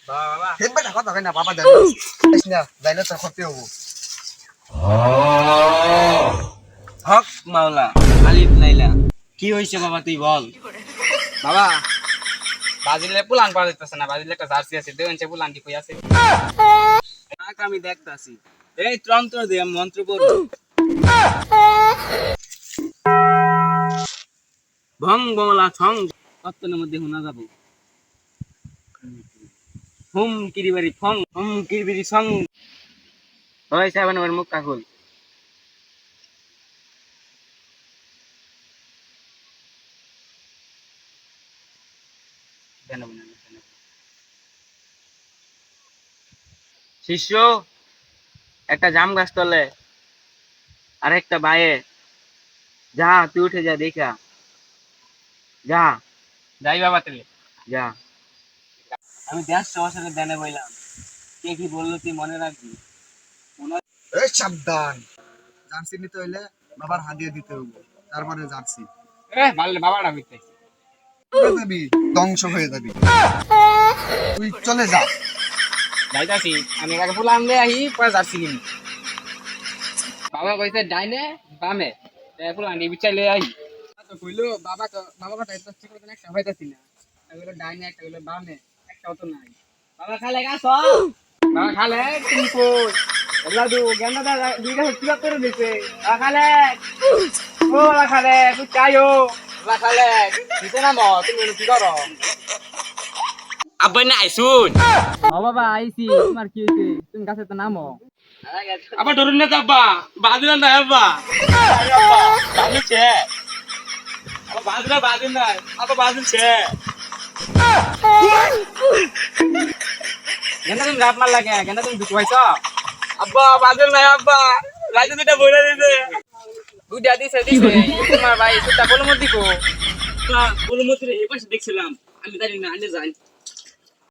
বাবা হেব্বে না কথা কই না বাবা দেন না যাইলে তো ক্ষতি হবো হক মাওলা আলিফ লাইলা কি হইছে বাবা তুই বল বাবা বাজিলে পুলান পাওয়া যাইতেছে না বাজিলে একটা জার্সি আছে দেন সে পুলান কি কই আছে কাক আমি দেখতাছি এই তন্ত্র দে আমি মন্ত্র পড়ব ভং বমলা ছং কতনের মধ্যে শোনা যাব হুম কিরিবারি ফং হুম কিরিবারি সং ওই সাবান আমার মুখ কাকুল শিষ্য একটা জাম গাছ তলে আর একটা বায়ে যা তুই উঠে যা দেখা যা যাই বাবা তেলে যা আমি 150 বছরের ধ্যানে বইলাম কে কি বললো তুই মনে রাখবি এই সাবধান জার্সি নিতে হইলে বাবার হাদিয়া দিতে হবে তারপরে জার্সি মারলে বাবাটা মিথ্যে হয়ে যাবি ধ্বংস হয়ে যাবি তুই চলে যা যাইতাছি আমি আগে ফুল আনলে আহি পরে যাচ্ছি কিনি বাবা কইছে ডাইনে বামে ফুল আনি বিচাইলে আহি তো কইলো বাবা কথা এত ঠিক মতন একটা হইতাছি না এগুলো ডাইনে একটা হইলো বামে একটাও তো নাই বাবা খালে গাছ বাবা খালে তুমি কই লাদু গেন্দা দা দুইটা হচ্ছে করে দিছে বাবা খালে ও বাবা খালে তুই চাইও বাবা খালে দিতে না মো তুমি কি করো আব্বা না আইসুন ও বাবা আইছি তোমার কি হইছে তুমি গাছে তো নামো আবার ধরুন না আব্বা বাদিনা না আব্বা আব্বা বাদিছে আব্বা বাদিনা আব্বা বাদিছে কেন তুমি রাত মার লাগে কেন তুমি দুঃখাইছ আব্বা বাদিল না আব্বা রাজু দুটা বইলা দিছে দুটা দিছে তোমার ভাই সুতা বলমতি কো বলমতি এই পাশে দেখছিলাম আমি জানি না আনে যাই